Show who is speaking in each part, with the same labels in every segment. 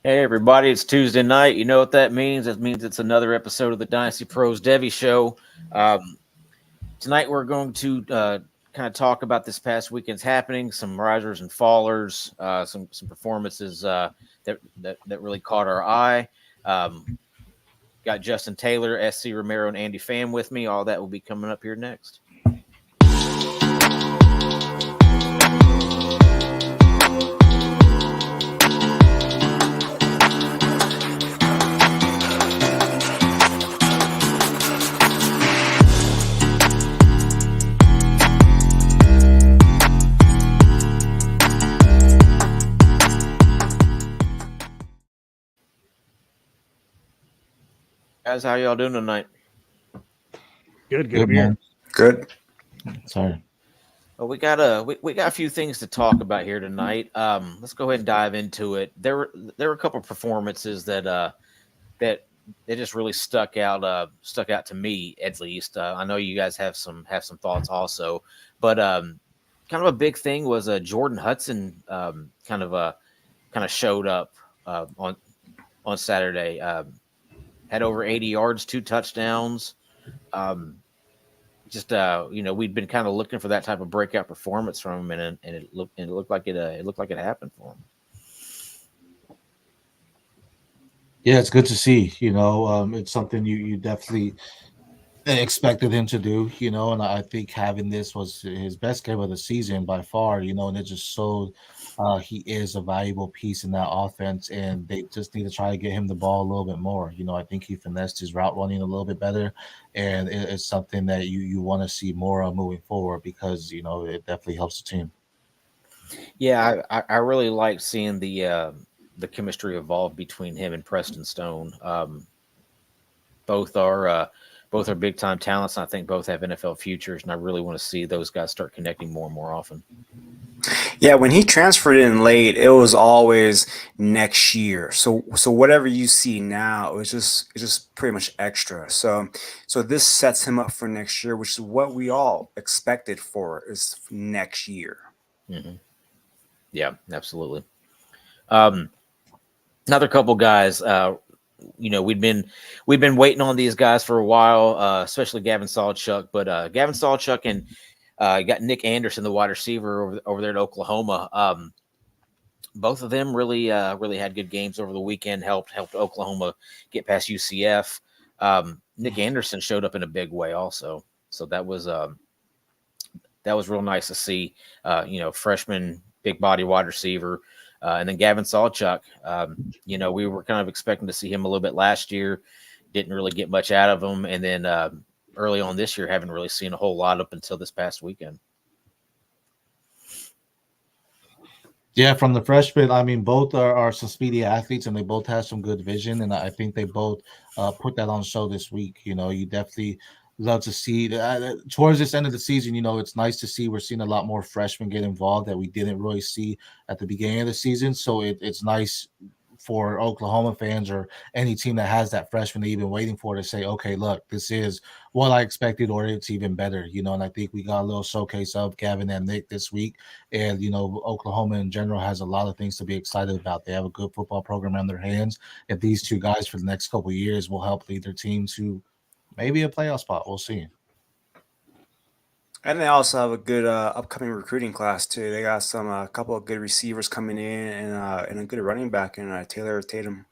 Speaker 1: Hey everybody, it's Tuesday night. You know what that means? That means it's another episode of the Dynasty Pros Devy Show. Um, Tonight we're going to kind of talk about this past weekend's happening, some risers and fallers, some performances that really caught our eye. Um, Got Justin Taylor, SC Romero, and Andy Pham with me. All that will be coming up here next. Guys, how y'all doing tonight?
Speaker 2: Good
Speaker 3: Good
Speaker 2: beer.
Speaker 3: man.
Speaker 4: Good.
Speaker 3: Sorry.
Speaker 1: Well, we got a few things to talk about here tonight. Let's go ahead and dive into it. There were a couple of performances that it just really stuck out to me at least. I know you guys have some thoughts also, but kind of a big thing was Jordan Hudson kind of showed up on Saturday. Had over 80 yards, 2 touchdowns. We'd been kind of looking for that type of breakout performance from him, and it looked like it happened for him.
Speaker 3: Yeah, it's good to see. It's something you definitely expected him to do. And I think having this was his best game of the season by far. And it just showed he is a valuable piece in that offense, and they just need to try to get him the ball a little bit more. I think he finessed his route running a little bit better, and it's something that you want to see more of moving forward because it definitely helps the team.
Speaker 1: Yeah, I really like seeing the chemistry evolve between him and Preston Stone. Both are both are big time talents, and I think both have NFL futures. And I really want to see those guys start connecting more and more often.
Speaker 4: Yeah, when he transferred in late, it was always next year. So whatever you see now, it's just pretty much extra. So this sets him up for next year, which is what we all expected for is next year.
Speaker 1: Mm-hmm. Yeah, absolutely. Um, Another couple guys. We've been waiting on these guys for a while, especially Gavin Sawchuk. But Gavin Sawchuk and got Nick Anderson, the wide receiver over there at Oklahoma. Both of them really had good games over the weekend. Helped Oklahoma get past UCF. Nick Anderson showed up in a big way also, so that was real nice to see. Freshman, big body wide receiver. And then Gavin Sawchuk, we were kind of expecting to see him a little bit last year. Didn't really get much out of him. And then early on this year, haven't really seen a whole lot up until this past weekend.
Speaker 3: Yeah, from the freshmen, I mean, both are some speedy athletes, and they both have some good vision, and I think they both put that on show this week. You definitely love to see towards this end of the season. It's nice to see we're seeing a lot more freshmen get involved that we didn't really see at the beginning of the season. So it's nice for Oklahoma fans or any team that has that freshman that you've been waiting for to say, okay, look, this is what I expected, or it's even better, and I think we got a little showcase of Gavin and Nick this week. And, Oklahoma in general has a lot of things to be excited about. They have a good football program on their hands. If these two guys for the next couple of years will help lead their team to maybe a playoff spot, we'll see.
Speaker 4: And they also have a good upcoming recruiting class too. They got some a couple of good receivers coming in and a good running back in Taylor Tatum.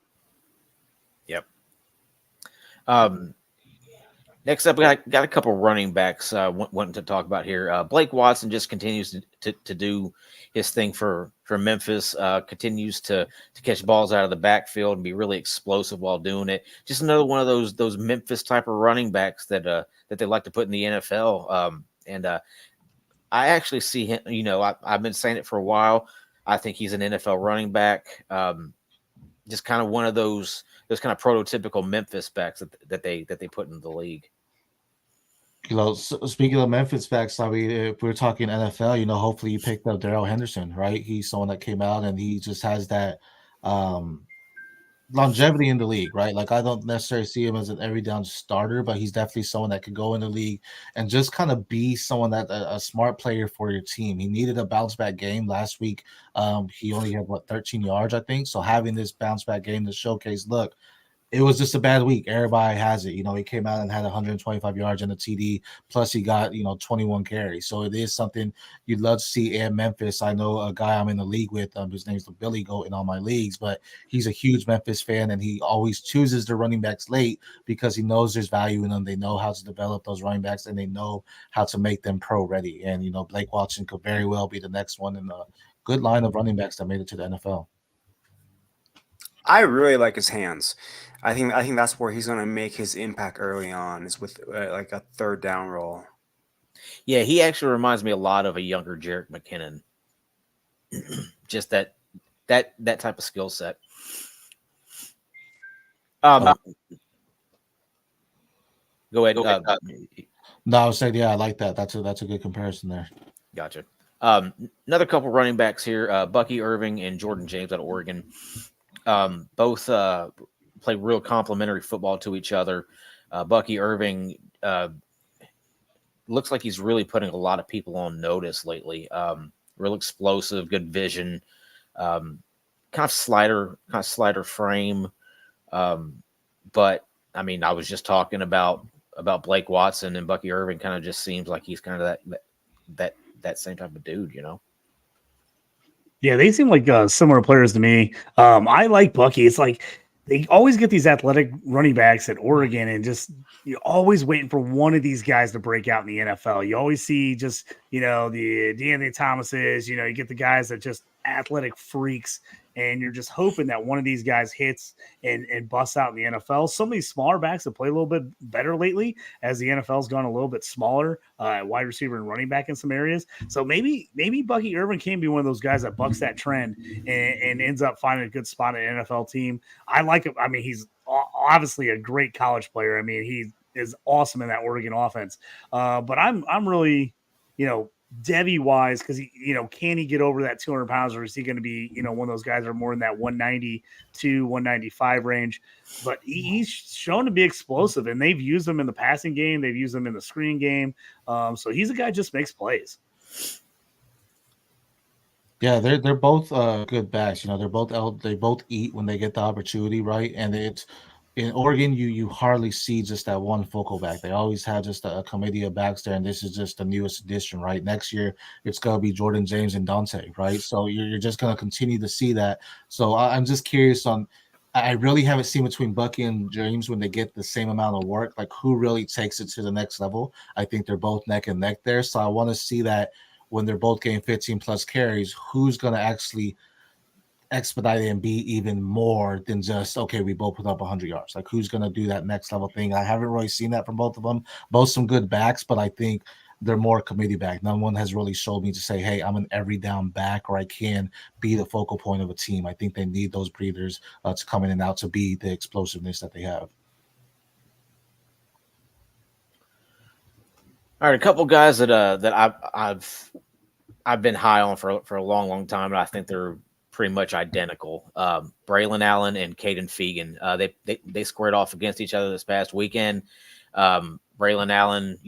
Speaker 1: Yep. Next up, we got a couple running backs wanting to talk about here. Blake Watson just continues to do his thing for Memphis. Continues to catch balls out of the backfield and be really explosive while doing it. Just another one of those Memphis type of running backs that they like to put in the NFL. I actually see him. I've been saying it for a while. I think he's an NFL running back. Just kind of one of those kind of prototypical Memphis backs that they put in the league.
Speaker 3: Speaking of Memphis backs, I mean, if we're talking NFL, hopefully you picked up Darrell Henderson, right? He's someone that came out and he just has that longevity in the league, right? Like I don't necessarily see him as an every down starter, but he's definitely someone that could go in the league and just kind of be someone that a smart player for your team. He needed a bounce back game last week. He only had 13 yards, I think. So having this bounce back game to showcase, look, it was just a bad week. Everybody has it. He came out and had 125 yards and a TD. Plus, he got 21 carries. So it is something you'd love to see in Memphis. I know a guy I'm in the league with. His name's Billy Goat in all my leagues, but he's a huge Memphis fan, and he always chooses the running backs late because he knows there's value in them. They know how to develop those running backs, and they know how to make them pro ready. And Blake Watson could very well be the next one in a good line of running backs that made it to the NFL.
Speaker 4: I really like his hands. I think that's where he's going to make his impact early on, is with like a third down role.
Speaker 1: Yeah, he actually reminds me a lot of a younger Jerick McKinnon. Just that type of skill set. Go ahead.
Speaker 3: No, I was saying, yeah, I like that. That's a good comparison there.
Speaker 1: Gotcha. Another couple running backs here: Bucky Irving and Jordan James out of Oregon. Both play real complementary football to each other. Bucky Irving looks like he's really putting a lot of people on notice lately. Real explosive, good vision, kind of slider frame. But I mean, I was just talking about Blake Watson, and Bucky Irving kind of just seems like he's kind of that same type of dude,
Speaker 2: Yeah, they seem like similar players to me. I like Bucky. It's like they always get these athletic running backs at Oregon, and just you're always waiting for one of these guys to break out in the NFL. You always see just the DeAnthony Thomases. You get the guys that just athletic freaks, and you're just hoping that one of these guys hits and busts out in the NFL. Some of these smaller backs have played a little bit better lately as the NFL's gone a little bit smaller at wide receiver and running back in some areas. So maybe Bucky Irvin can be one of those guys that bucks that trend and ends up finding a good spot in an NFL team. I like him. I mean, he's obviously a great college player. I mean, he is awesome in that Oregon offense. But I'm really, Devy wise, because can he get over that 200 pounds, or is he going to be one of those guys that are more in that 190 to 195 range? But he's shown to be explosive, and they've used him in the passing game, they've used him in the screen game. So he's a guy who just makes plays.
Speaker 3: Yeah, they're both good backs. They both eat when they get the opportunity, right? And it's in Oregon, you hardly see just that one focal back. They always have just a committee of backs there, and this is just the newest addition, right? Next year, it's going to be Jordan James and Dante, right? So you're just going to continue to see that. So I'm just curious on. I really haven't seen between Bucky and James when they get the same amount of work, like who really takes it to the next level. I think they're both neck and neck there. So I want to see that when they're both getting 15 plus carries, who's going to actually expedite it and be even more than just, okay, we both put up 100 yards. Like, who's going to do that next level thing? I haven't really seen that from both of them. Both some good backs, but I think they're more committee back. No one has really showed me to say, hey, I'm an every down back, or I can be the focal point of a team. I think they need those breathers to come in and out to be the explosiveness that they have.
Speaker 1: All right, a couple guys that I've been high on for a long time, and I think they're pretty much identical. Braylon Allen and Caden Fegan. They squared off against each other this past weekend. Braylon Allen,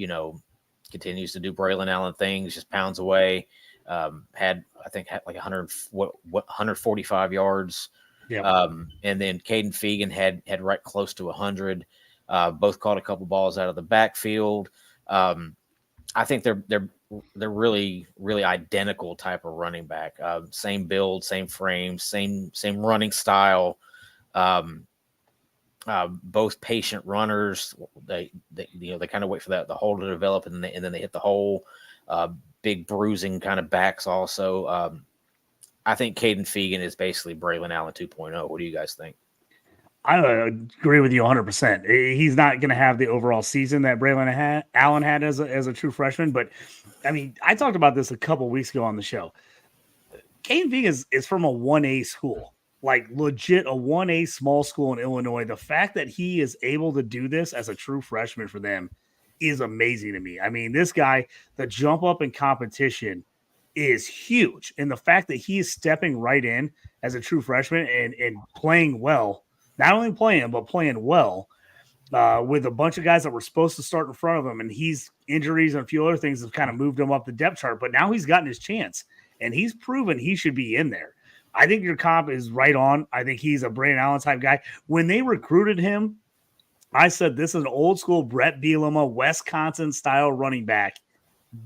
Speaker 1: continues to do Braylon Allen things, just pounds away. Had like 145 yards.
Speaker 2: Yep.
Speaker 1: And then Caden Fegan had right close to 100. Both caught a couple balls out of the backfield. I think they're really, really identical type of running back. Same build, same frame, same running style. Both patient runners. They kind of wait for the hole to develop, and then they hit the hole. Big bruising kind of backs also. I think Caden Fegan is basically Braylon Allen 2.0. What do you guys think?
Speaker 2: I agree with you 100%. He's not going to have the overall season that Braylon Allen had as a true freshman. But, I mean, I talked about this a couple weeks ago on the show. Caden Fegan is from a 1A school, like legit a 1A small school in Illinois. The fact that he is able to do this as a true freshman for them is amazing to me. I mean, this guy, the jump up in competition is huge. And the fact that he is stepping right in as a true freshman and playing well, not only playing, but playing well. With a bunch of guys that were supposed to start in front of him, and he's injuries and a few other things have kind of moved him up the depth chart. But now he's gotten his chance, and he's proven he should be in there. I think your comp is right on. I think he's a Brandon Allen type guy. When they recruited him, I said this is an old school Brett Bielema, Wisconsin style running back,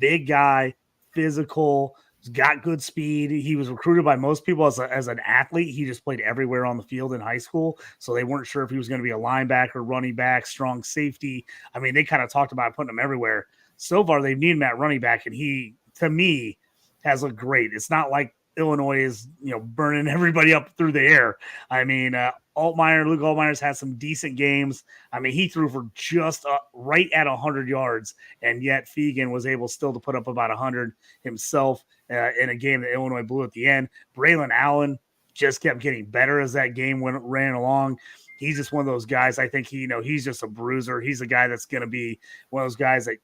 Speaker 2: big guy, physical. Got good speed. He was recruited by most people as an athlete. He just played everywhere on the field in high school. So they weren't sure if he was going to be a linebacker, running back, strong safety. I mean, they kind of talked about putting him everywhere. So far, they've needed him at running back, and he, to me, has looked great. It's not like Illinois is, burning everybody up through the air. I mean, Luke Altmaier's had some decent games. I mean, he threw for just right at 100 yards, and yet Fegan was able still to put up about 100 himself in a game that Illinois blew at the end. Braylon Allen just kept getting better as that game ran along. He's just one of those guys. I think he's just a bruiser. He's a guy that's going to be one of those guys that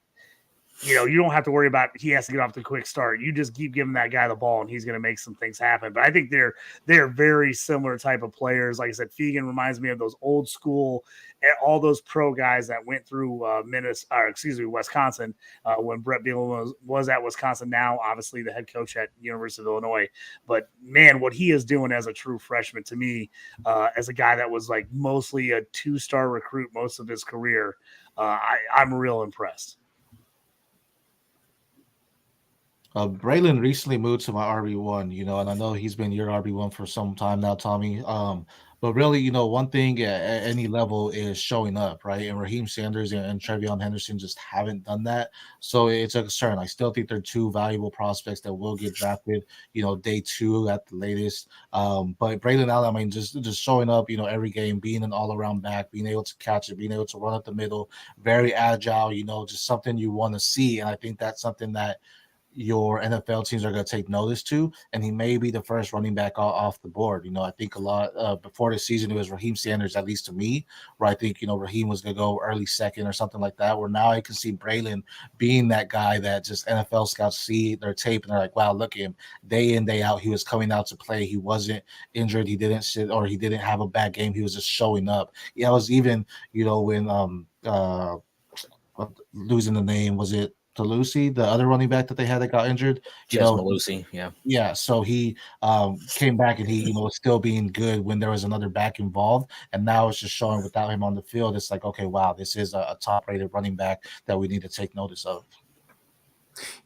Speaker 2: you don't have to worry about he has to get off the quick start. You just keep giving that guy the ball, and he's going to make some things happen. But I think they're very similar type of players. Like I said, Fegan reminds me of those old school, all those pro guys that went through Wisconsin when Brett Bielema was at Wisconsin. Now, obviously, the head coach at University of Illinois. But man, what he is doing as a true freshman to me, as a guy that was like mostly a 2-star recruit most of his career, I'm real impressed.
Speaker 3: Braylon recently moved to my RB1, and I know he's been your RB1 for some time now, Tommy. But really, one thing at any level is showing up, right? And Raheem Sanders and Trevion Henderson just haven't done that. So it's a concern. I still think they're two valuable prospects that will get drafted, day 2 at the latest. But Braylon Allen, I mean, just showing up, every game, being an all-around back, being able to catch it, being able to run up the middle, very agile, just something you want to see. And I think that's something that your NFL teams are going to take notice to, and he may be the first running back off the board. I think a lot before the season it was Raheem Sanders, at least to me, where I think Raheem was going to go early second or something like that. Where now I can see Braylon being that guy that just NFL scouts see their tape and they're like, wow, look at him day in day out. He was coming out to play. He wasn't injured. He didn't sit or he didn't have a bad game. He was just showing up. Yeah, I was even when losing the name, was it Lucy, the other running back that they had that got injured?
Speaker 1: Lucy, yeah.
Speaker 3: Yeah, so he came back and he was still being good when there was another back involved, and now it's just showing without him on the field. It's like, okay, wow, this is a top-rated running back that we need to take notice of.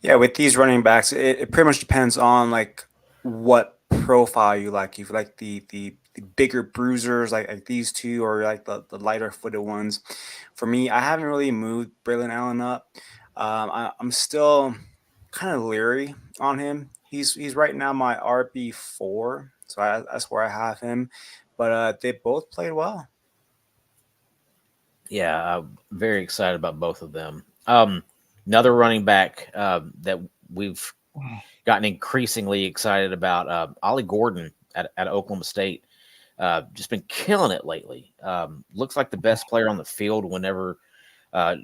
Speaker 4: Yeah, with these running backs, it pretty much depends on like what profile you like. If you like the bigger bruisers like these two, or like the lighter footed ones. For me, I haven't really moved Braylon Allen up. I'm still kind of leery on him. He's right now my RB4, so that's where I have him. But they both played well.
Speaker 1: Yeah, I'm very excited about both of them. Another running back that we've gotten increasingly excited about, Ollie Gordon at Oklahoma State. Just been killing it lately. Looks like the best player on the field whenever they're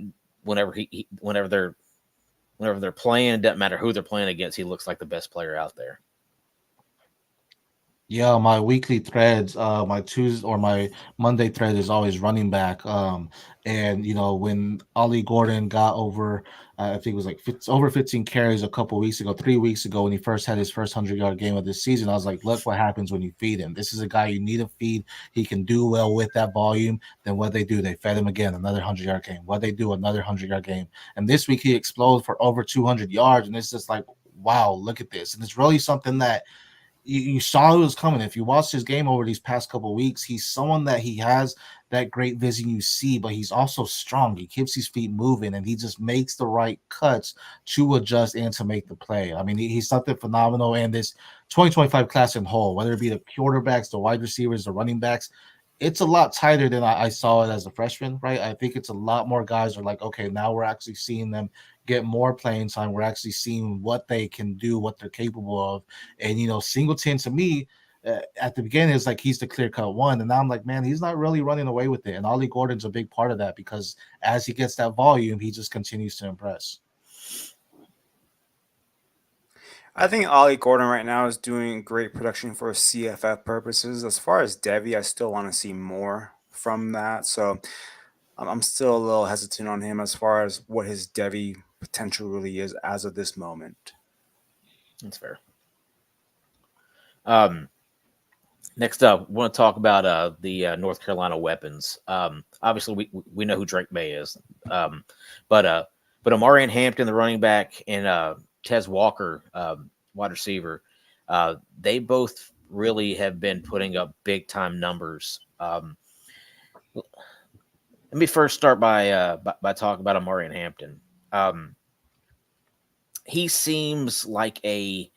Speaker 1: playing. It doesn't matter who they're playing against. He looks like the best player out there.
Speaker 3: Yeah, my weekly threads, my Tuesday or my Monday thread is always running back. And when Ollie Gordon got over, I think it was like over 15 carries a couple weeks ago, 3 weeks ago, when he first had his first 100-yard game of this season, I was like, look what happens when you feed him. This is a guy you need to feed. He can do well with that volume. Then what they do, they fed him again, another 100-yard game. What they do, another 100-yard game. And this week he exploded for over 200 yards. And it's just like, wow, look at this. And it's really something that you saw it was coming. If you watched his game over these past couple of weeks, he's someone that he has that great vision you see, but he's also strong. He keeps his feet moving, and he just makes the right cuts to adjust and to make the play. I mean, he's something phenomenal. And this 2025 class in whole, whether it be the quarterbacks, the wide receivers, the running backs, it's a lot tighter than I saw it as a freshman, right? I think it's a lot more guys are like, okay, now we're actually seeing them get more playing time. We're actually seeing what they can do, what they're capable of. And, Singleton, to me, at the beginning, it's like he's the clear-cut one. And now I'm like, man, he's not really running away with it. And Ollie Gordon's a big part of that because as he gets that volume, he just continues to impress.
Speaker 4: I think Ollie Gordon right now is doing great production for CFF purposes. As far as Devy, I still want to see more from that. So I'm still a little hesitant on him as far as what his Devy potential really is as of this moment.
Speaker 1: That's fair. Next up, we want to talk about the North Carolina weapons. Obviously, we know who Drake May is, but Amarian Hampton, the running back, and Tez Walker, wide receiver, they both really have been putting up big time numbers. Let me first start by talking about Amarian Hampton. He seems like a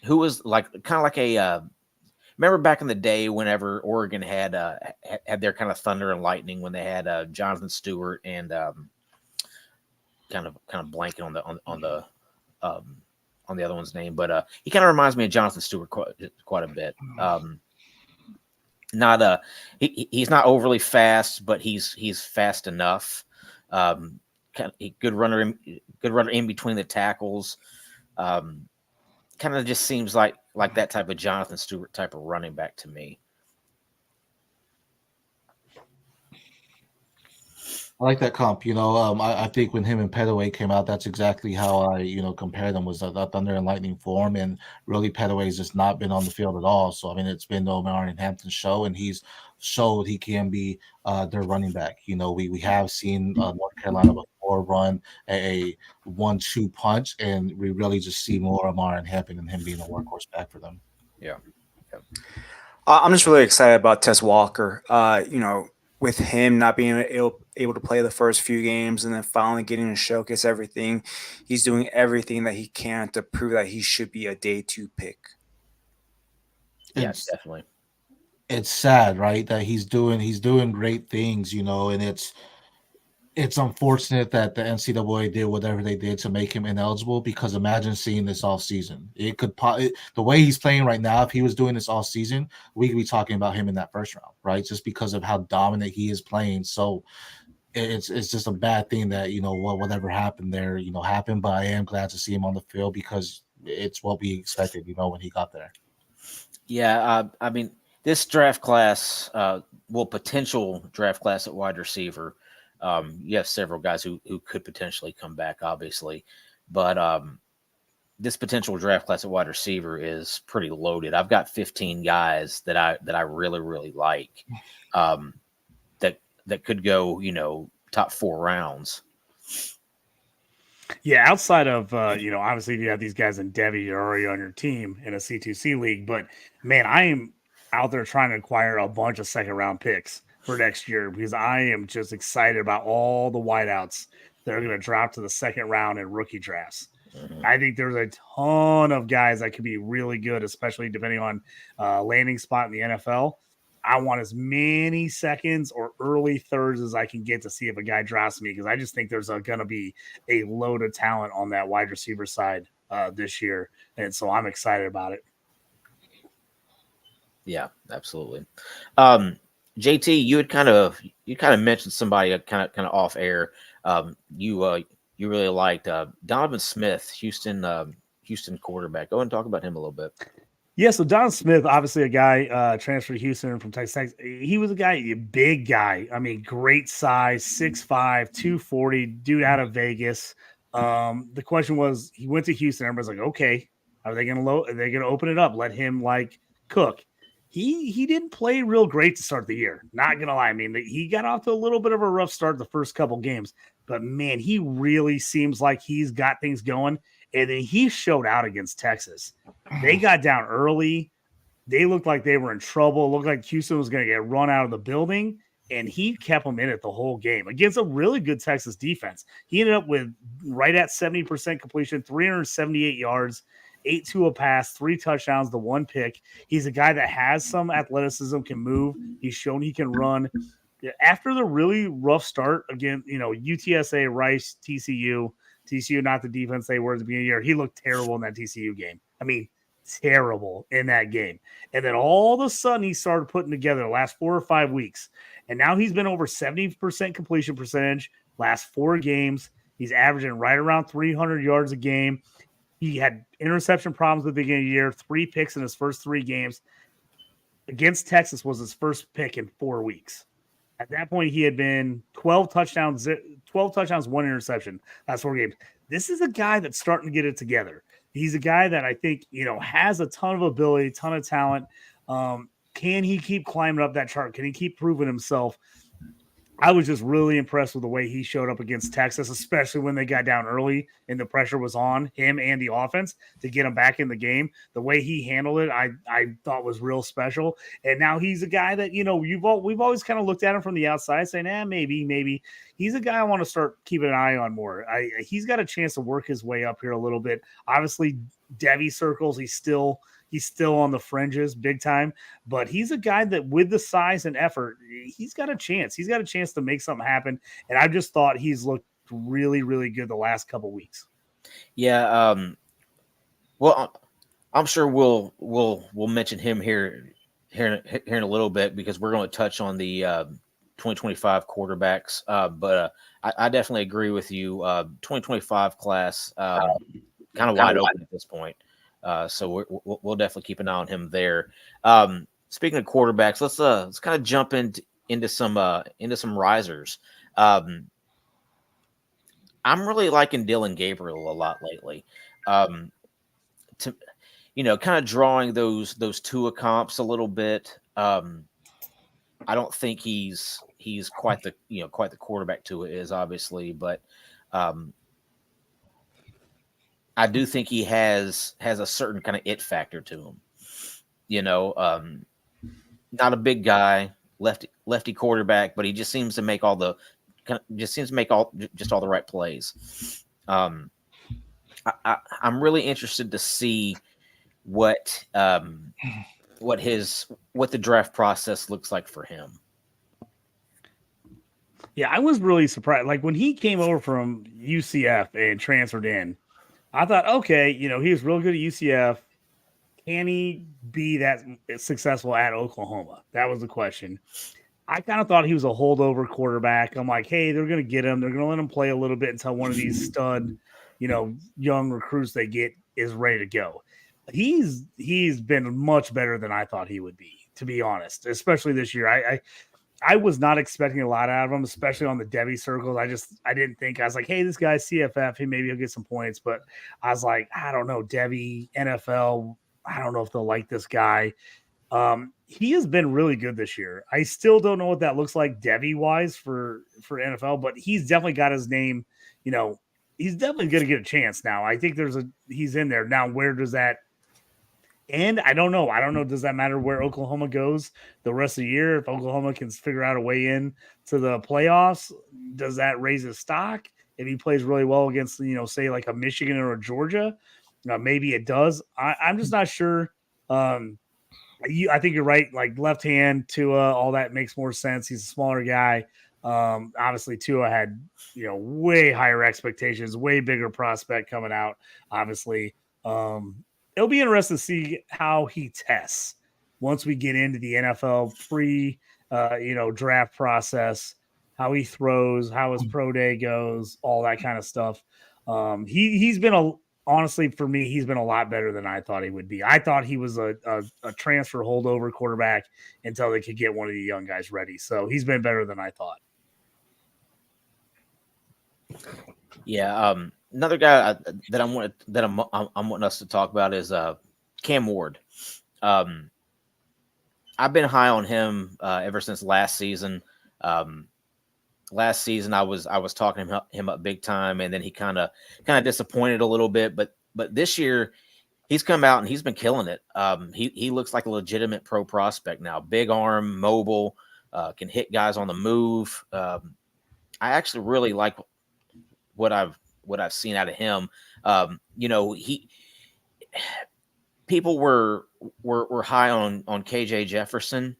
Speaker 1: who was like kind of like a remember back in the day whenever Oregon had their kind of thunder and lightning when they had Jonathan Stewart and kind of blanking on the other one's name, but he kind of reminds me of Jonathan Stewart quite a bit. Not he's not overly fast, but he's fast enough. Good runner in between the tackles. Kind of just seems like that type of Jonathan Stewart type of running back to me.
Speaker 3: I like that comp. I think when him and Petaway came out, that's exactly how I, compared them, was the Thunder and Lightning form. And really, Petaway's just not been on the field at all. So, I mean, it's been the Omar and Hampton show, and he's showed he can be their running back. We have seen North Carolina before run a 1-2 punch, and we really just see more Omar and Hampton and him being a workhorse back for them.
Speaker 1: Yeah.
Speaker 4: I'm just really excited about Tess Walker. With him not being able to play the first few games and then finally getting to showcase everything, he's doing everything that he can to prove that he should be a day 2 pick.
Speaker 1: Yes, definitely.
Speaker 3: It's sad, right? That he's doing great things, and it's unfortunate that the NCAA did whatever they did to make him ineligible, because imagine seeing this all season. It could the way he's playing right now, if he was doing this all season, we could be talking about him in that first round, right? Just because of how dominant he is playing. So it's just a bad thing that, whatever happened there, happened. But I am glad to see him on the field because it's what we expected, when he got there.
Speaker 1: Yeah, I mean, this draft class, potential draft class at wide receiver. You have several guys who could potentially come back, obviously, but this potential draft class at wide receiver is pretty loaded. I've got 15 guys that I really, really like that could go, top 4 rounds.
Speaker 2: Yeah, outside of obviously you have these guys in Devy, you're already on your team in a C2C league, but man, I am out there trying to acquire a bunch of second round picks for next year because I am just excited about all the wideouts that are going to drop to the second round in rookie drafts. Mm-hmm. I think there's a ton of guys that could be really good, especially depending on landing spot in the NFL. I want as many seconds or early thirds as I can get to see if a guy drops me, because I just think there's going to be a load of talent on that wide receiver side this year. And so I'm excited about it.
Speaker 1: Yeah, absolutely. JT, you kind of mentioned somebody kind of off air. You really liked Donovan Smith, Houston quarterback. Go ahead and talk about him a little bit.
Speaker 2: Yeah, so Donovan Smith, obviously a guy transferred to Houston from Texas. He was a big guy. I mean, great size, 6'5", 240, dude out of Vegas. The question was, he went to Houston. Everybody's like, okay, are they going to open it up? Let him cook. He didn't play real great to start the year. Not going to lie. I mean, he got off to a little bit of a rough start the first couple games, but man, he really seems like he's got things going. And then he showed out against Texas. They got down early. They looked like they were in trouble. It looked like Houston was going to get run out of the building, and he kept them in it the whole game against a really good Texas defense. He ended up with right at 70% completion, 378 yards, 8 a pass, 3 touchdowns, the 1 pick. He's a guy that has some athleticism, can move. He's shown he can run. After the really rough start again, UTSA, Rice, TCU, not the defense they were at the beginning of the year. He looked terrible in that TCU game. I mean, terrible in that game. And then all of a sudden he started putting together the last 4 or 5 weeks. And now he's been over 70% completion percentage last 4 games. He's averaging right around 300 yards a game. He had interception problems at the beginning of the year, 3 picks in his first 3 games. Against Texas was his first pick in 4 weeks. At that point, he had been 12 touchdowns, 1 interception. That's 4 games. This is a guy that's starting to get it together. He's a guy that I think, has a ton of ability, ton of talent. Can he keep climbing up that chart? Can he keep proving himself? I was just really impressed with the way he showed up against Texas, especially when they got down early and the pressure was on him and the offense to get him back in the game. The way he handled it, I thought was real special. And now he's a guy that, we've always kind of looked at him from the outside saying, maybe. He's a guy I want to start keeping an eye on more. He's got a chance to work his way up here a little bit. Obviously, Devy circles, he's still on the fringes big time, but he's a guy that with the size and effort, he's got a chance. He's got a chance to make something happen. And I just thought he's looked really, really good the last couple weeks.
Speaker 1: Yeah. Well, I'm sure we'll mention him here in a little bit because we're going to touch on the 2025 quarterbacks. But I definitely agree with you. 2025 class kind of wide open at this point. So we'll definitely keep an eye on him there. Speaking of quarterbacks, let's kind of jump into some risers. I'm really liking Dylan Gabriel a lot lately. Kind of drawing those Tua comps a little bit. I don't think he's quite the quarterback Tua is, obviously, but I do think he has a certain kind of it factor to him. Not a big guy, lefty quarterback, but he just seems to make all the right plays. I'm really interested to see what the draft process looks like for him.
Speaker 2: Yeah, I was really surprised. Like when he came over from UCF and transferred in, I thought, okay, he was real good at UCF. Can he be that successful at Oklahoma? That was the question. I kind of thought he was a holdover quarterback. I'm like, hey, they're going to get him. They're going to let him play a little bit until one of these stud, young recruits they get is ready to go. He's been much better than I thought he would be, to be honest, especially this year. I was not expecting a lot out of him, especially on the Devy circles. I didn't think. I was like, hey, this guy's CFF. Maybe he'll get some points. But I was like, I don't know, Devy, NFL, I don't know if they'll like this guy. He has been really good this year. I still don't know what that looks like Devy-wise for NFL, but he's definitely got his name. He's definitely going to get a chance now. I think he's in there. Now, where does that end? I don't know. Does that matter where Oklahoma goes the rest of the year? If Oklahoma can figure out a way in to the playoffs, does that raise his stock? If he plays really well against, say like a Michigan or a Georgia, maybe it does. I'm just not sure. I think you're right. Like left hand, Tua, all that makes more sense. He's a smaller guy. Obviously, Tua had way higher expectations, way bigger prospect coming out. Obviously, it'll be interesting to see how he tests once we get into the NFL draft process, how he throws, how his pro day goes, all that kind of stuff. He's been honestly, for me, he's been a lot better than I thought he would be. I thought he was a transfer holdover quarterback until they could get one of the young guys ready. So he's been better than I thought.
Speaker 1: Yeah. Another guy that I'm wanting us to talk about is Cam Ward. I've been high on him ever since last season. Last season, I was talking him up big time, and then he kind of disappointed a little bit. But this year, he's come out and he's been killing it. He looks like a legitimate pro prospect now. Big arm, mobile, can hit guys on the move. I actually really like what I've seen out of him. People were high on KJ Jefferson.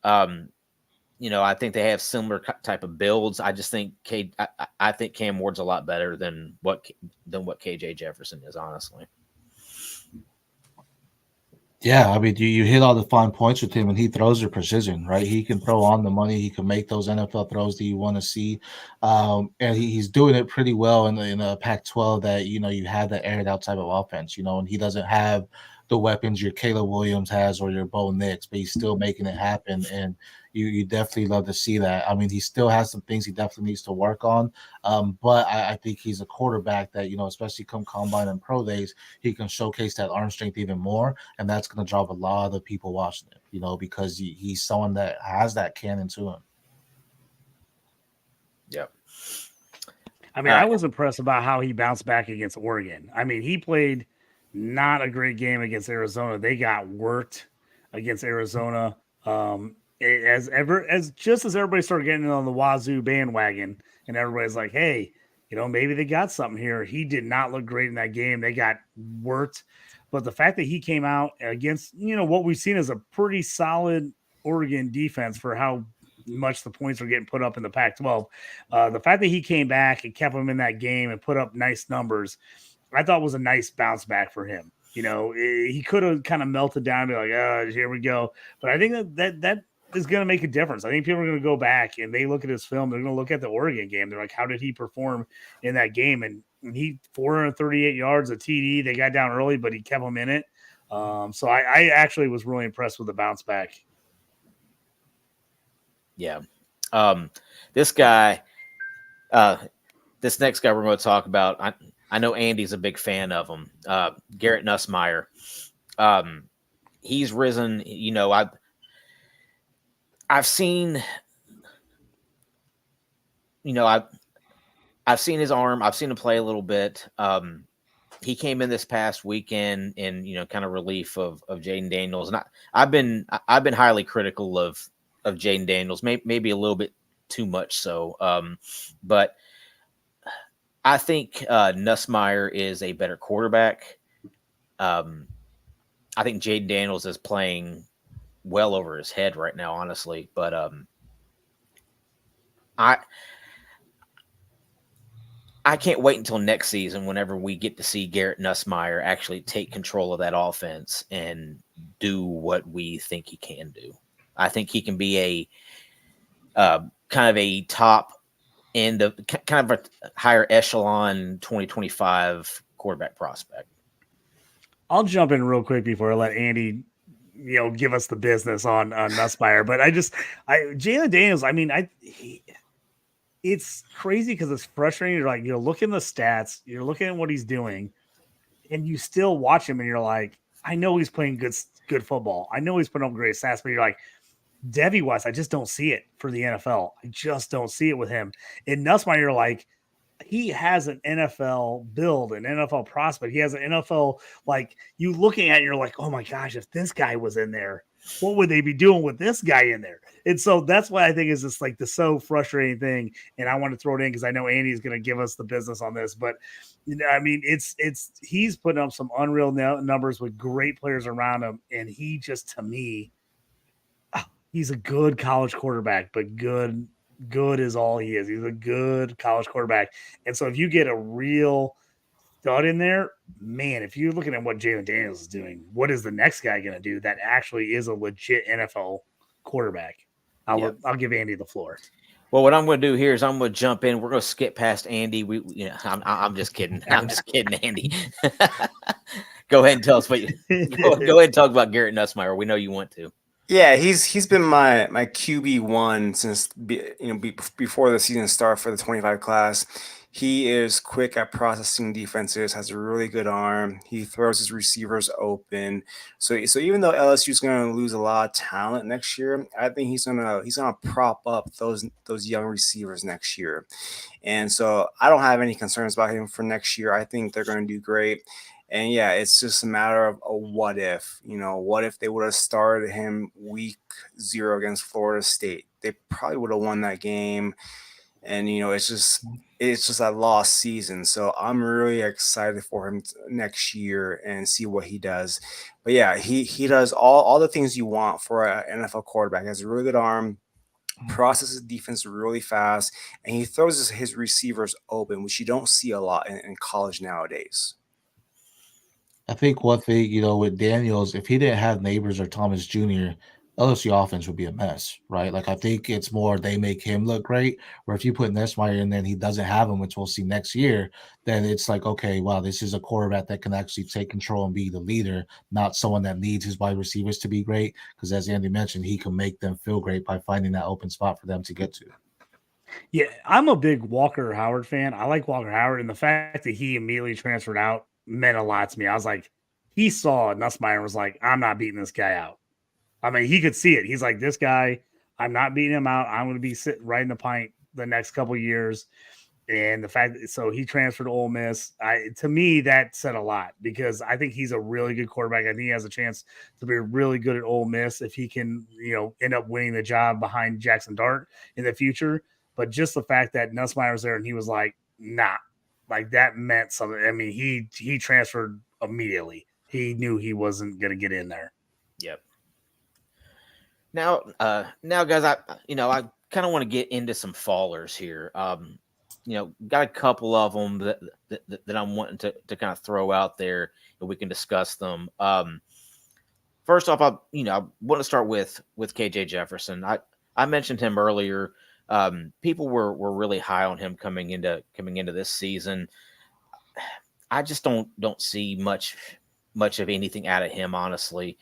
Speaker 1: I think they have similar type of builds. I just think I think Cam Ward's a lot better than what KJ Jefferson is, honestly.
Speaker 3: Yeah, I mean, you hit all the fine points with him, and he throws with precision, right? He can throw on the money. He can make those NFL throws that you want to see, and he's doing it pretty well in the Pac-12. That you have that aired out type of offense, and he doesn't have the weapons your Caleb Williams has or your Bo Nix, but he's still making it happen, and you definitely love to see that. I mean, he still has some things he definitely needs to work on, but I think he's a quarterback that especially come combine and pro days, he can showcase that arm strength even more, and that's going to draw a lot of people watching it, because he's someone that has that cannon to him.
Speaker 1: Yep.
Speaker 2: I mean, I was impressed about how he bounced back against Oregon. I mean, he played not a great game against Arizona. They got worked against Arizona. As just as everybody started getting on the Wazoo bandwagon, and everybody's like, "Hey, maybe they got something here." He did not look great in that game. They got worked, but the fact that he came out against what we've seen is a pretty solid Oregon defense for how much the points are getting put up in the Pac-12. The fact that he came back and kept him in that game and put up nice numbers, I thought was a nice bounce back for him. He could have kind of melted down and be like, "Oh, here we go." But I think that is going to make a difference. I think people are going to go back and they look at his film. They're going to look at the Oregon game. They're like, how did he perform in that game? And he 438 yards, a TD. They got down early, but he kept them in it. So I actually was really impressed with the bounce back.
Speaker 1: Yeah. This guy, this next guy we're going to talk about, I know Andy's a big fan of him. Garrett Nussmeier. He's risen, I've seen, I've seen his arm. I've seen him play a little bit. He came in this past weekend in, kind of relief of Jaden Daniels. And I've been highly critical of Jaden Daniels, maybe a little bit too much so. But I think Nussmeier is a better quarterback. I think Jaden Daniels is playing well over his head right now, honestly. But I can't wait until next season whenever we get to see Garrett Nussmeier actually take control of that offense and do what we think he can do. I think he can be a kind of a top end of kind of a higher echelon 2025 quarterback prospect. I'll
Speaker 2: jump in real quick before I let Andy, give us the business on Nussmeier. But Jalen Daniels, I mean, it's crazy because it's frustrating. You're like, looking at the stats, you're looking at what he's doing, and you still watch him, and you're like, I know he's playing good football. I know he's putting up great stats, but you're like, Devy West, I just don't see it for the NFL. I just don't see it with him. In Nussmeier, you're like, he has an NFL build, an NFL prospect. He has an NFL, like, you looking at it, you're like, oh my gosh, if this guy was in there, what would they be doing with this guy in there? And so that's what I think is just like the so frustrating thing. And I want to throw it in because I know Andy's going to give us the business on this. But I mean, he's putting up some unreal numbers with great players around him, and he just, to me, he's a good college quarterback, but good is all he is. He's a good college quarterback. And so if you get a real stud in there, man, if you're looking at what Jalen Daniels is doing, what is the next guy going to do that actually is a legit NFL quarterback? I'll give Andy the floor.
Speaker 1: Well, what I'm going to do here is I'm going to jump in. We're going to skip past Andy. I'm just kidding. I'm just kidding, Andy. Go ahead and tell us go ahead and talk about Garrett Nussmeier. We know you want to.
Speaker 4: Yeah, he's been my QB1 since before the season start for the 25 class. He is quick at processing defenses, has a really good arm. He throws his receivers open. So even though LSU is going to lose a lot of talent next year, I think he's gonna prop up those young receivers next year. And so I don't have any concerns about him for next year. I think they're going to do great. And yeah, it's just a matter of a what if. What if they would have started him week 0 against Florida State? They probably would have won that game. And it's just a lost season. So I'm really excited for him next year and see what he does. But yeah, he does all the things you want for an NFL quarterback. He has a really good arm, processes defense really fast, and he throws his receivers open, which you don't see a lot in college nowadays.
Speaker 3: I think one thing, with Daniels, if he didn't have Neighbors or Thomas Jr., LSU offense would be a mess, right? Like, I think it's more they make him look great, where if you put Nesmeyer in there and he doesn't have him, which we'll see next year, then it's like, okay, wow, this is a quarterback that can actually take control and be the leader, not someone that needs his wide receivers to be great, because as Andy mentioned, he can make them feel great by finding that open spot for them to get to.
Speaker 2: Yeah, I'm a big Walker Howard fan. I like Walker Howard, and the fact that he immediately transferred out meant a lot to me. I was like, he saw Nussmeier and was like, I'm not beating this guy out. I mean, he could see it. He's like, this guy, I'm not beating him out. I'm going to be sitting right in the pint the next couple of years. And the fact that so he transferred to Ole Miss, to me, that said a lot because I think he's a really good quarterback. I think he has a chance to be really good at Ole Miss if he can, end up winning the job behind Jackson Dart in the future. But just the fact that Nussmeier was there and he was like, nah, like that meant something. I mean, he transferred immediately. He knew he wasn't going to get in there.
Speaker 1: Yep. Now, guys, I kind of want to get into some fallers here. Got a couple of them that I'm wanting to kind of throw out there, and we can discuss them. First off, I want to start with KJ Jefferson. I mentioned him earlier. People were really high on him coming into this season. I just don't see much of anything out of him, honestly.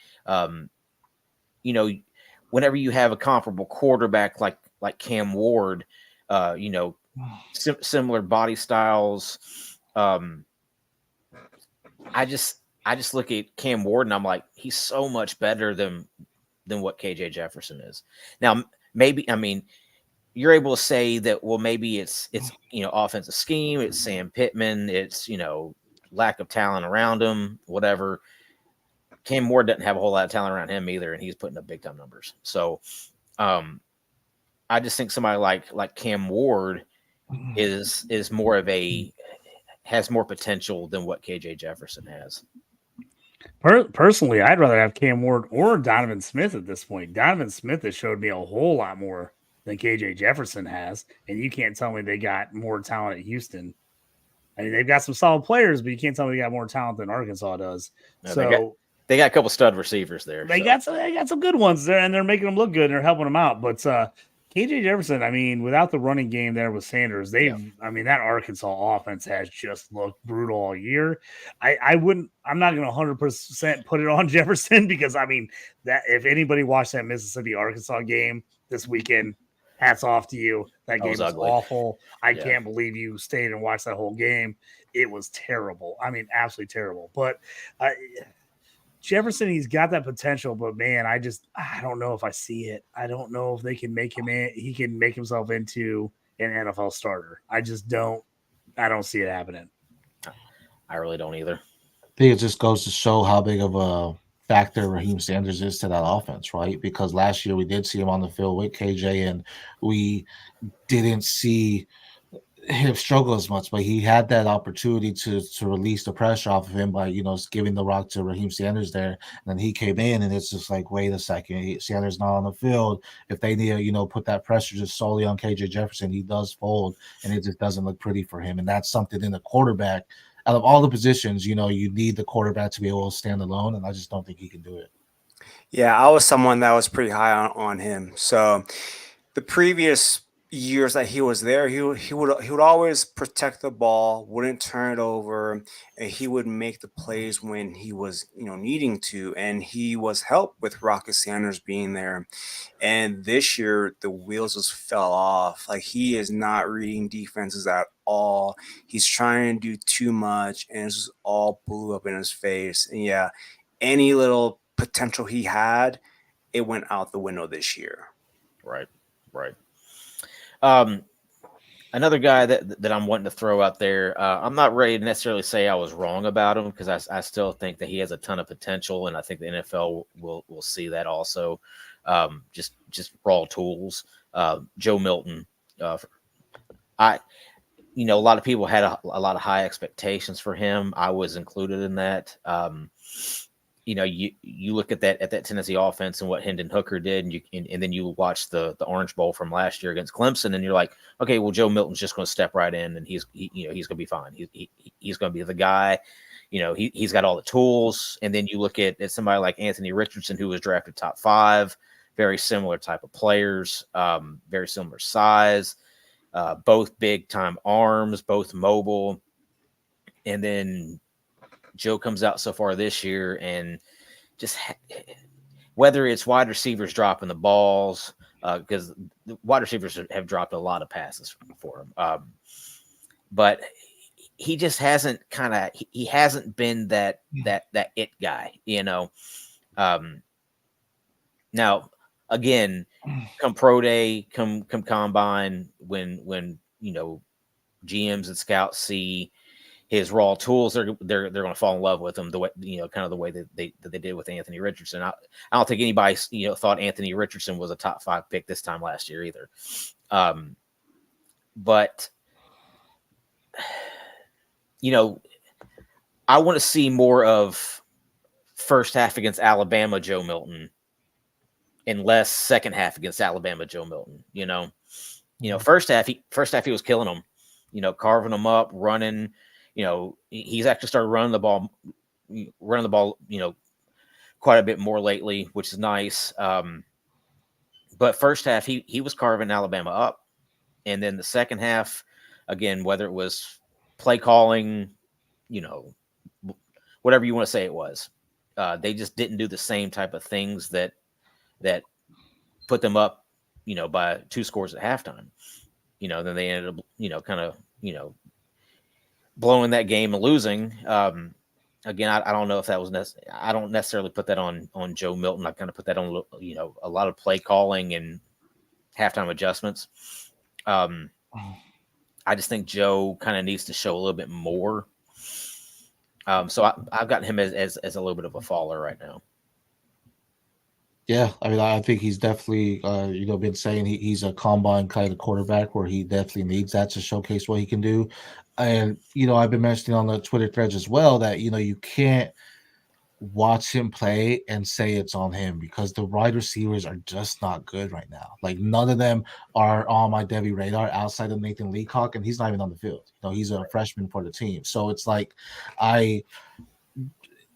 Speaker 1: Whenever you have a comparable quarterback like Cam Ward, similar body styles. I just look at Cam Ward and I'm like, he's so much better than what KJ Jefferson is. Now, maybe, I mean, you're able to say that, well, maybe it's offensive scheme, it's Sam Pittman, it's, lack of talent around him, whatever. Cam Ward doesn't have a whole lot of talent around him either, and he's putting up big time numbers. So, I just think somebody like Cam Ward is more of has more potential than what KJ Jefferson has.
Speaker 2: Personally, I'd rather have Cam Ward or Donovan Smith at this point. Donovan Smith has showed me a whole lot more than KJ Jefferson has, and you can't tell me they got more talent at Houston. I mean, they've got some solid players, but you can't tell me they got more talent than Arkansas does.
Speaker 1: No, they got a couple stud receivers there.
Speaker 2: They got some good ones there, and they're making them look good, and they're helping them out. But KJ Jefferson, I mean, without the running game there with Sanders, I mean, that Arkansas offense has just looked brutal all year. I'm not going to 100% put it on Jefferson because, I mean, that if anybody watched that Mississippi Arkansas game this weekend, hats off to you. That game was awful. I can't believe you stayed and watched that whole game. It was terrible. I mean, absolutely terrible. But Jefferson, he's got that potential, but man, I don't know if I see it. I don't know if they can make him in. He can make himself into an NFL starter. I don't see it happening.
Speaker 1: I really don't either.
Speaker 3: I think it just goes to show how big of a factor Raheem Sanders is to that offense, right? Because last year we did see him on the field with KJ, and we didn't see him struggle as much, but he had that opportunity to release the pressure off of him by giving the rock to Raheem Sanders there, and then he came in, and it's just like, wait a second, Sanders not on the field. If they need to put that pressure just solely on KJ Jefferson, he does fold, and it just doesn't look pretty for him. And that's something in the quarterback. Out of all the positions, you need the quarterback to be able to stand alone, and I just don't think he can do it.
Speaker 4: Yeah, I was someone that was pretty high on him. So the previous years that he was there, he would always protect the ball, wouldn't turn it over, and he would make the plays when he was needing to, and he was helped with Rocket Sanders being there. And this year the wheels just fell off. Like, he is not reading defenses at all. He's trying to do too much, and it's just all blew up in his face. And yeah, any little potential he had, it went out the window this year.
Speaker 1: Right. Another guy that I'm wanting to throw out there, I'm not ready to necessarily say I was wrong about him because I still think that he has a ton of potential, and I think the NFL will see that also. Just raw tools. Joe Milton. A lot of people had a lot of high expectations for him. I was included in that. You look at that Tennessee offense and what Hendon Hooker did, and then you watch the Orange Bowl from last year against Clemson, and you're like, okay, well, Joe Milton's just going to step right in, and he's going to be fine. He's going to be the guy. he's got all the tools. And then you look at somebody like Anthony Richardson, who was drafted top 5, very similar type of players, very similar size, both big time arms, both mobile. And then Joe comes out so far this year and just whether it's wide receivers dropping the balls, because the wide receivers have dropped a lot of passes for him. But he just hasn't he hasn't been that it guy, Now, again, come pro day, come combine, when GMs and scouts see his raw tools, they're going to fall in love with him the way kind of the way that they did with Anthony Richardson. I don't think anybody thought Anthony Richardson was a top 5 pick this time last year either. But I want to see more of first half against Alabama Joe Milton and less second half against Alabama Joe Milton. First half he was killing them, carving them up, running. He's actually started running the ball, quite a bit more lately, which is nice. But first half he was carving Alabama up, and then the second half, again, whether it was play calling, whatever you want to say it was, they just didn't do the same type of things that put them up, by 2 scores at halftime. Then they ended up, kind of, blowing that game and losing. Again, I don't know if that was I don't necessarily put that on Joe Milton. I kind of put that on, a lot of play calling and halftime adjustments. I just think Joe kind of needs to show a little bit more. So I've got him as a little bit of a faller right now.
Speaker 3: Yeah, I mean, I think he's definitely, been saying he's a combine kind of quarterback where he definitely needs that to showcase what he can do. And, I've been mentioning on the Twitter threads as well that, you can't watch him play and say it's on him because the wide receivers are just not good right now. Like, none of them are on my Devy radar outside of Nathan Leacock, and he's not even on the field. He's a freshman for the team. So it's like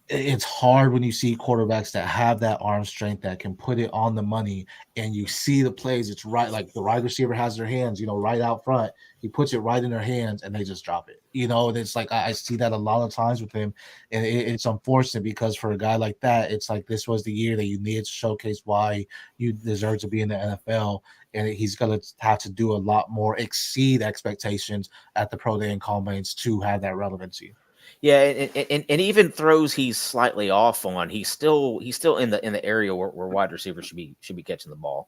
Speaker 3: it's hard when you see quarterbacks that have that arm strength that can put it on the money and you see the plays. It's right. Like the wide receiver has their hands, right out front. He puts it right in their hands and they just drop it, and it's like, I see that a lot of times with him. And it's unfortunate because for a guy like that, it's like, this was the year that you needed to showcase why you deserve to be in the NFL. And he's going to have to do a lot more, exceed expectations at the pro day and combines to have that relevancy.
Speaker 1: Yeah, and even throws he's slightly off on, he's still in the area where wide receivers should be catching the ball.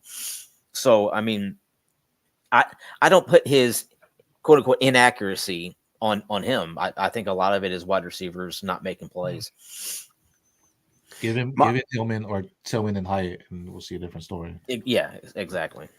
Speaker 1: So I mean, I don't put his quote unquote inaccuracy on him. I think a lot of it is wide receivers not making plays.
Speaker 3: Give it Tillman and Hyatt, and we'll see a different story.
Speaker 1: Yeah, exactly.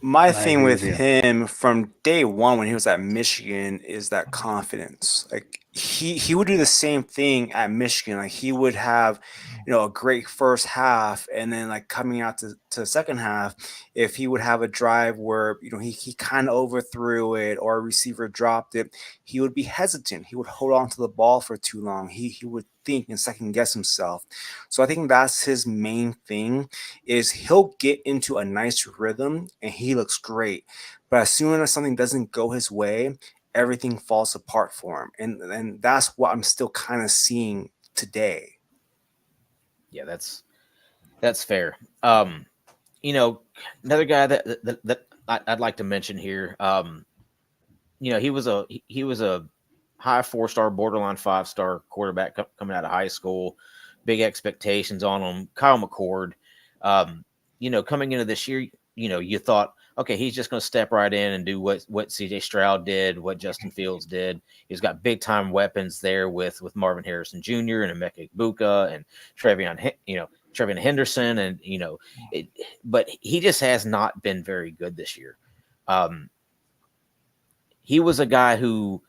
Speaker 4: My thing with him from day one when he was at Michigan is that confidence. Like he would do the same thing at Michigan. Like he would have, a great first half, and then like coming out to the second half, if he would have a drive where he kind of overthrew it or a receiver dropped it, he would be hesitant. He would hold on to the ball for too long. He would think and second guess himself. So I think that's his main thing, is he'll get into a nice rhythm and he looks great. But as soon as something doesn't go his way, everything falls apart for him. And that's what I'm still kind of seeing today.
Speaker 1: Yeah, that's fair. Another guy that I'd like to mention here, he was a high 4-star, borderline 5-star quarterback coming out of high school. Big expectations on him. Kyle McCord. Coming into this year, you thought, okay, he's just going to step right in and do what CJ Stroud did, what Justin Fields did. He's got big time weapons there with Marvin Harrison Jr. and Emeka Egbuka and Trevion Henderson, and but he just has not been very good this year. He was a guy who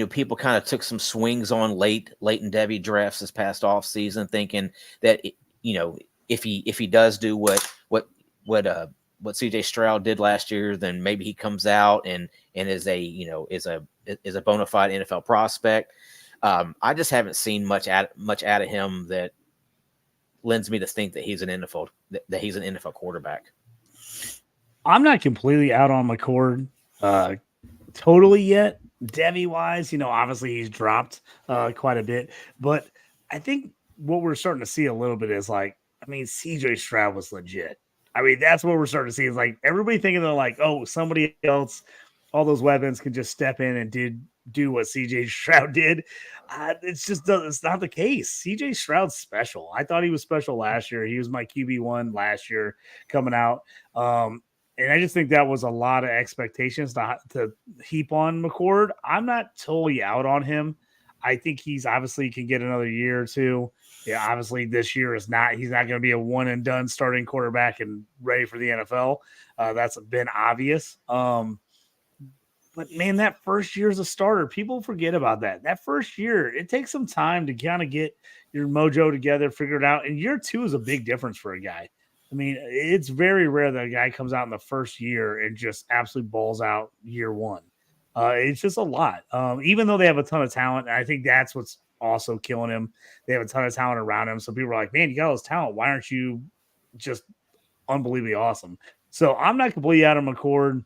Speaker 1: people kind of took some swings on late in Devy drafts this past off season, thinking that if he does do what CJ Stroud did last year, then maybe he comes out and is a bona fide NFL prospect. I just haven't seen much out of him that lends me to think that he's an NFL quarterback.
Speaker 2: I'm not completely out on McCord totally yet. Devy wise, obviously he's dropped quite a bit, but I think what we're starting to see a little bit is CJ Stroud was legit. I mean, that's what we're starting to see is like everybody thinking they're like, oh, somebody else, all those weapons can just step in and do what CJ Stroud did. It's not the case. CJ Stroud's special. I thought he was special last year. He was my QB1 last year coming out. And I just think that was a lot of expectations to heap on McCord. I'm not totally out on him. I think he's obviously can get another year or two. Yeah, obviously this year he's not going to be a one and done starting quarterback and ready for the NFL. That's been obvious. But man, that first year as a starter, people forget about that. That first year, it takes some time to kind of get your mojo together, figure it out. And year two is a big difference for a guy. I mean, it's very rare that a guy comes out in the first year and just absolutely balls out year one. It's just a lot. Even though they have a ton of talent, I think that's what's also killing him. They have a ton of talent around him. So people are like, man, you got all this talent. Why aren't you just unbelievably awesome? So I'm not completely out of McCord.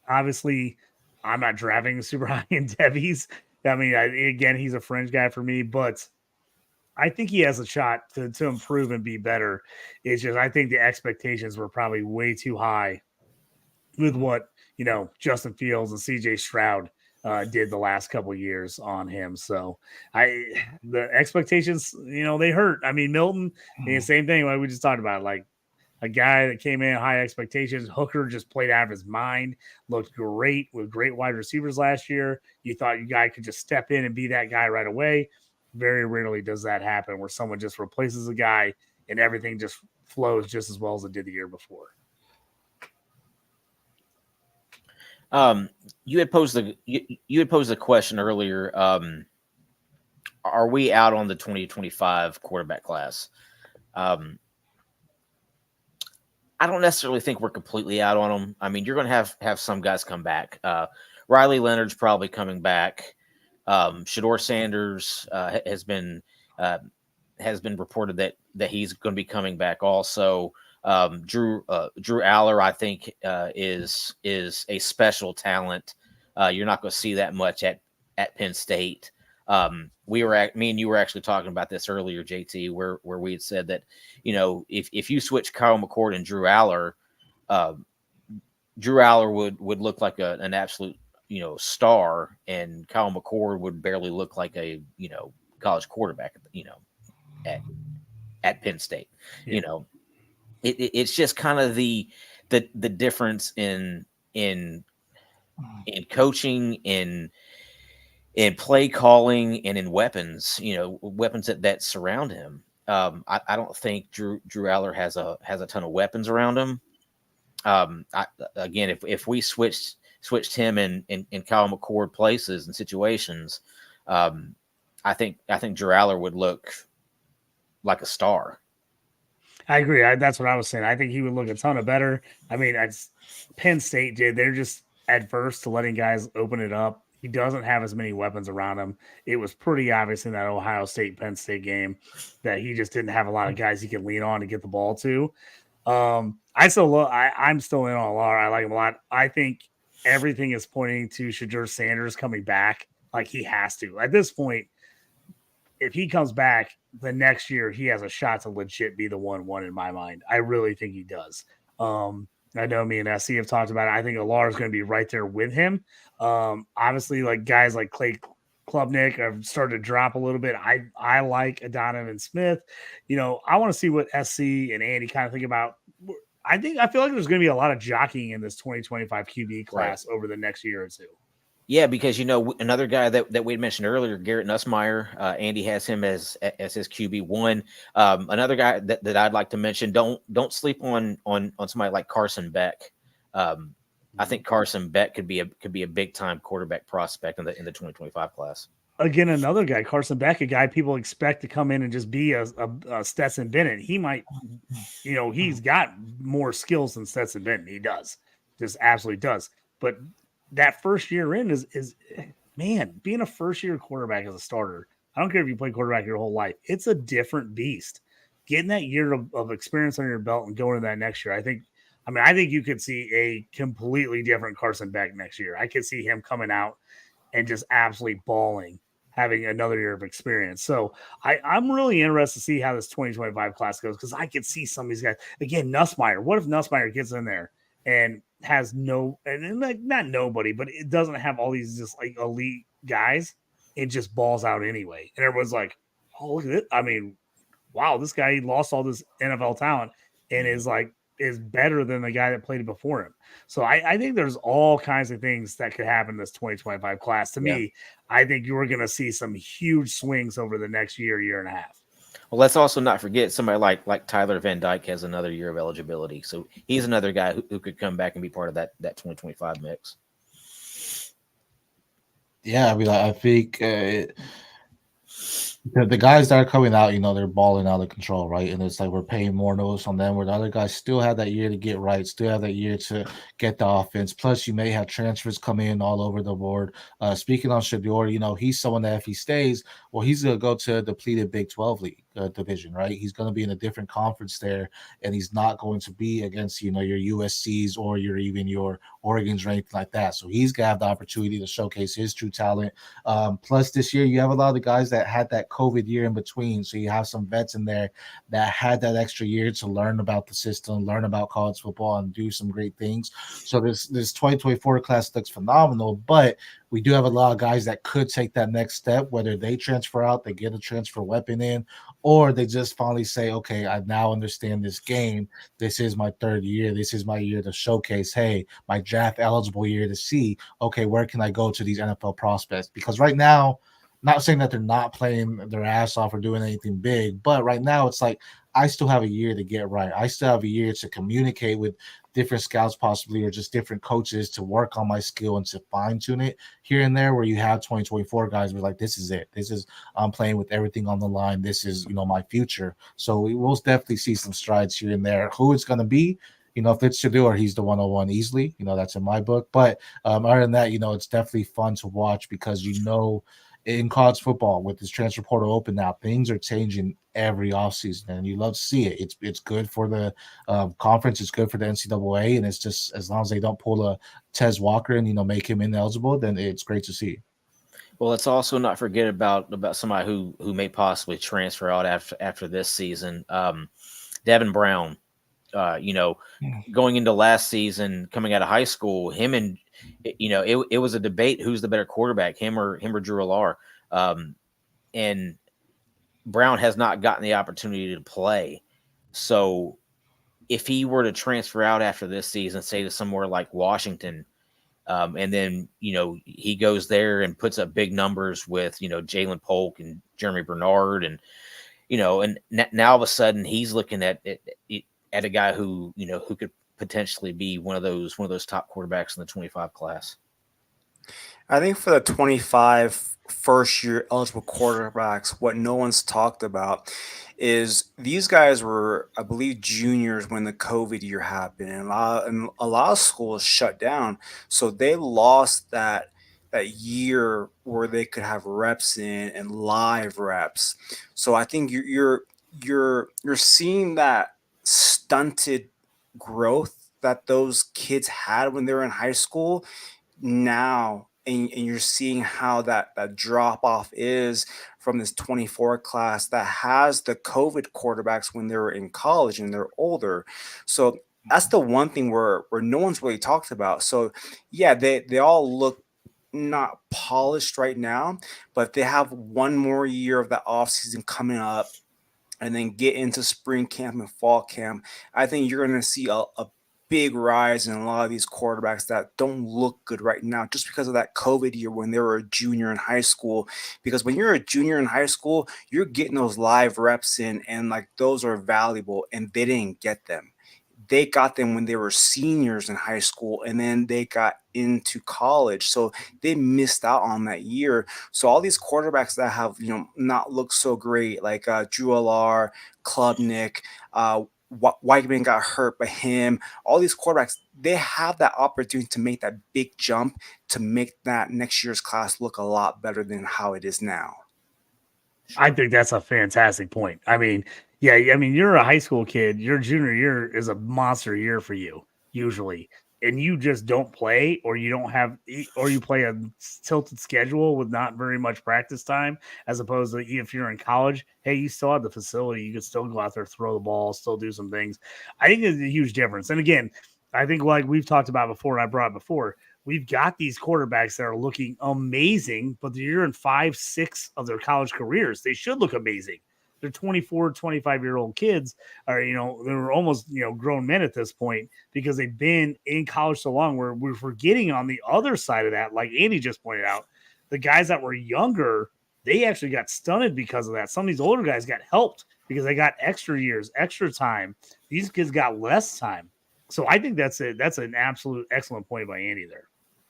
Speaker 2: Obviously, I'm not drafting super high in Devy's. I mean, again, he's a fringe guy for me, but I think he has a shot to improve and be better. It's just I think the expectations were probably way too high with what Justin Fields and CJ Stroud did the last couple of years on him. So the expectations, they hurt. I mean, Milton, same thing like we just talked about, like a guy that came in high expectations. Hooker just played out of his mind, looked great with great wide receivers last year. You thought you guy could just step in and be that guy right away. Very rarely does that happen where someone just replaces a guy and everything just flows just as well as it did the year before.
Speaker 1: You had posed the question earlier. Are we out on the 2025 quarterback class? I don't necessarily think we're completely out on them. I mean, you're going to have some guys come back. Riley Leonard's probably coming back. Shador Sanders has been reported that he's going to be coming back also. Drew Aller, I think, is a special talent. You're not going to see that much at Penn State. Me and you were actually talking about this earlier, JT, where we had said that, if you switch Kyle McCord and Drew Aller would look like an absolute, star, and Kyle McCord would barely look like a, college quarterback, at Penn State.
Speaker 2: Yeah.
Speaker 1: It's just kind of the difference in coaching, in play calling, and in weapons, weapons that surround him. I don't think Drew Aller has a ton of weapons around him. Again, if we switched him and Kyle McCord places and situations, I think Drew Aller would look like a star.
Speaker 2: I agree. That's what I was saying. I think he would look a ton of better. I mean, Penn State did. They're just adverse to letting guys open it up. He doesn't have as many weapons around him. It was pretty obvious in that Ohio State-Penn State game that he just didn't have a lot of guys he could lean on to get the ball to. I'm still in on Lar. I like him a lot. I think everything is pointing to Shador Sanders coming back. Like he has to. At this point, if he comes back the next year, he has a shot to legit be the 1-1 in my mind. I really think he does. I know me and SC have talked about it. I think Alar is going to be right there with him. Obviously, like guys like Clay Klubnik have started to drop a little bit. I like Donovan Smith. I want to see what SC and Andy kind of think about. I feel like there's going to be a lot of jockeying in this 2025 QB class over the next year or two.
Speaker 1: Yeah, because another guy that we had mentioned earlier, Garrett Nussmeier, Andy has him as his QB1. Another guy that I'd like to mention, don't sleep on somebody like Carson Beck. I think Carson Beck could be a big time quarterback prospect in the 2025 class.
Speaker 2: Again, another guy, Carson Beck, a guy people expect to come in and just be a Stetson Bennett. He might, he's got more skills than Stetson Bennett. He does, just absolutely does. But that first year in is man, being a first-year quarterback as a starter, I don't care if you play quarterback your whole life, it's a different beast. Getting that year of experience on your belt and going to that next year, I think you could see a completely different Carson Beck next year. I could see him coming out and just absolutely balling, having another year of experience. So I'm really interested to see how this 2025 class goes because I could see some of these guys. Again, Nussmeier. What if Nussmeier gets in there and has like not nobody, but it doesn't have all these just like elite guys. It just balls out anyway. And everyone's like, oh, look at it. I mean, wow, this guy lost all this NFL talent and is better than the guy that played before him. So I think there's all kinds of things that could happen in this 2025 class. To me, I think you're going to see some huge swings over the next year and a half.
Speaker 1: Well, let's also not forget somebody like Tyler Van Dyke has another year of eligibility. So he's another guy who could come back and be part of that 2025 mix.
Speaker 3: Yeah, I mean, I think the guys that are coming out, they're balling out of control, right? And it's like we're paying more notice on them, where the other guys still have that year to get right, still have that year to get the offense. Plus, you may have transfers come in all over the board. Speaking on Shador, he's someone that if he stays, well, he's going to go to a depleted Big 12 league division, right? He's going to be in a different conference there, and he's not going to be against, your USCs or even your Oregons or anything like that. So he's going to have the opportunity to showcase his true talent. Plus, this year, you have a lot of the guys that had that COVID year in between. So you have some vets in there that had that extra year to learn about the system, learn about college football, and do some great things. So this 2024 class looks phenomenal, but we do have a lot of guys that could take that next step, whether they transfer out, they get a transfer weapon in, or they just finally say, okay, I now understand this game. This is my third year. This is my year to showcase, hey, my draft eligible year to see, okay, where can I go to these NFL prospects? Because right now, not saying that they're not playing their ass off or doing anything big, but right now it's like I still have a year to get right. I still have a year to communicate with different scouts possibly, or just different coaches to work on my skill and to fine tune it here and there, where you have 2024 guys who are like, this is it. I'm playing with everything on the line. This is, my future. So we will definitely see some strides here and there. Who it's going to be, if it's Shador, he's the 101 easily. That's in my book. But other than that, it's definitely fun to watch because, in college football with this transfer portal open now, things are changing every offseason, and you love to see it. It's good for the conference, it's good for the NCAA, and it's just as long as they don't pull a Tez Walker and make him ineligible, then it's great to see.
Speaker 1: Well, let's also not forget about somebody who may possibly transfer out after this season. Devin Brown, going into last season, coming out of high school, him and it was a debate who's the better quarterback, him or Drew Allar. And Brown has not gotten the opportunity to play. So if he were to transfer out after this season, say to somewhere like Washington, and then, he goes there and puts up big numbers with, Jalen Polk and Jeremy Bernard and, and now all of a sudden he's looking at a guy who could potentially be one of those top quarterbacks in the 25 class.
Speaker 4: I think for the 25 first year eligible quarterbacks, what no one's talked about is these guys were, I believe, juniors when the COVID year happened, and a lot of schools shut down, so they lost that year where they could have reps in and live reps. So I think you're seeing that stunted growth that those kids had when they were in high school now, and you're seeing how that drop off is from this 24 class that has the COVID quarterbacks when they were in college and they're older. So that's the one thing where no one's really talked about. So yeah, they all look not polished right now, but they have one more year of that offseason coming up and then get into spring camp and fall camp. I think you're going to see a big rise in a lot of these quarterbacks that don't look good right now just because of that COVID year when they were a junior in high school. Because when you're a junior in high school, you're getting those live reps in, and like those are valuable, and they didn't get them. They got them when they were seniors in high school, and then they got into college. So they missed out on that year. So all these quarterbacks that have, not looked so great, like Drew Allar, Klubnik, Whiteman got hurt, but him, all these quarterbacks, they have that opportunity to make that big jump to make that next year's class look a lot better than how it is now.
Speaker 2: I think that's a fantastic point. I mean, yeah, I mean, you're a high school kid. Your junior year is a monster year for you, usually, and you just don't play, or you don't have, or you play a tilted schedule with not very much practice time, as opposed to if you're in college, hey, you still have the facility. You can still go out there, throw the ball, still do some things. I think it's a huge difference. And again, I think like we've talked about before, and I brought before, we've got these quarterbacks that are looking amazing, but they're in 5-6 of their college careers. They should look amazing. They're 24, 25-year-old kids, or, they're almost, grown men at this point because they've been in college so long where we're forgetting on the other side of that, like Andy just pointed out, the guys that were younger, they actually got stunted because of that. Some of these older guys got helped because they got extra years, extra time. These kids got less time. So I think that's it. That's an absolute excellent point by Andy there.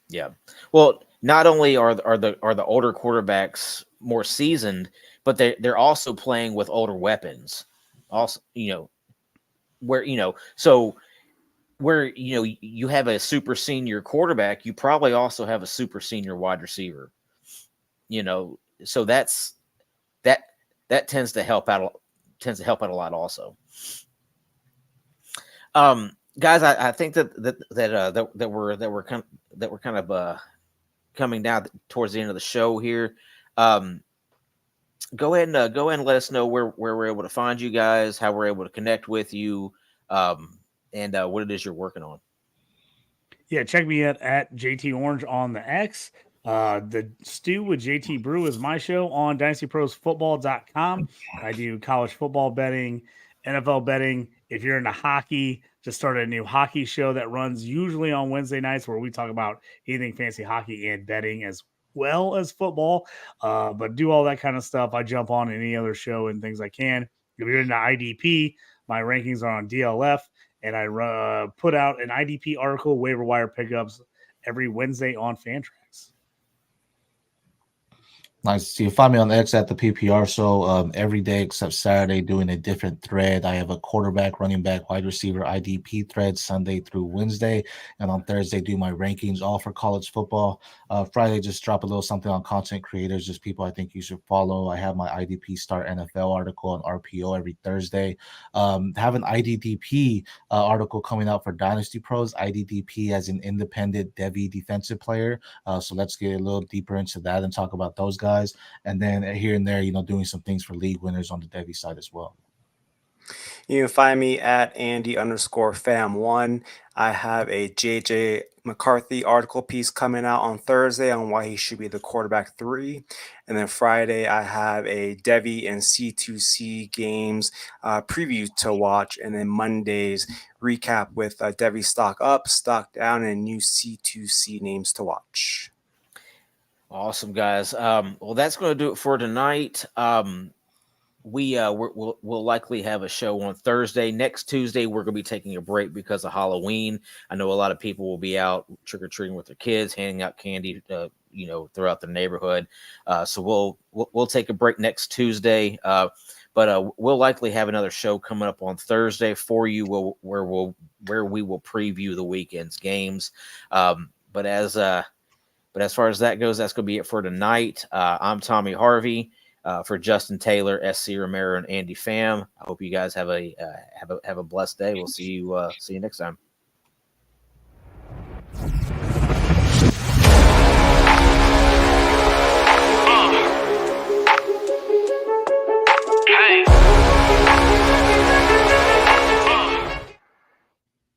Speaker 1: Yeah. Well, not only are the older quarterbacks more seasoned, but they're also playing with older weapons. Also, where you have a super senior quarterback, you probably also have a super senior wide receiver. So that tends to help out a lot also. Guys, I think that we're kind of coming down towards the end of the show here. Go ahead and let us know where we're able to find you guys, how we're able to connect with you, and what it is you're working on.
Speaker 2: Yeah, check me at JT Orange on the X. The Stew with JT Brew is my show on dynastyprosfootball.com. I do college football betting, NFL betting. If you're into hockey, just started a new hockey show that runs usually on Wednesday nights where we talk about anything fancy hockey and betting as well as football. But do all that kind of stuff. I jump on any other show and things I can. If you're into IDP, my rankings are on DLF. And I put out an IDP article, waiver wire pickups, every Wednesday on Fantrax.
Speaker 3: Nice. So you find me on X at the PPR show every day except Saturday doing a different thread. I have a quarterback, running back, wide receiver, IDP thread Sunday through Wednesday. And on Thursday, do my rankings all for college football. Friday, just drop a little something on content creators, just people I think you should follow. I have my IDP Start NFL article on RPO every Thursday. Have an IDDP article coming out for Dynasty Pros. IDDP as an independent Devy defensive player. So let's get a little deeper into that and talk about those guys. And then here and there, doing some things for league winners on the Devy side as well.
Speaker 4: You can find me at Andy_fam1. I have a JJ McCarthy article piece coming out on Thursday on why he should be the quarterback 3. And then Friday, I have a Devy and C2C games preview to watch. And then Monday's recap with Devy stock up, stock down, and new C2C names to watch.
Speaker 1: Awesome, guys. Well, that's going to do it for tonight. We'll likely have a show on Thursday. Next Tuesday, we're going to be taking a break because of Halloween. I know a lot of people will be out trick-or-treating with their kids, handing out candy, throughout the neighborhood. So we'll take a break next Tuesday. But we'll likely have another show coming up on Thursday for you, where we will preview the weekend's games. But as far as that goes, that's going to be it for tonight. I'm Tommy Harvey for Justin Taylor, SC Romero, and Andy Pham. I hope you guys have a blessed day. We'll see you next time.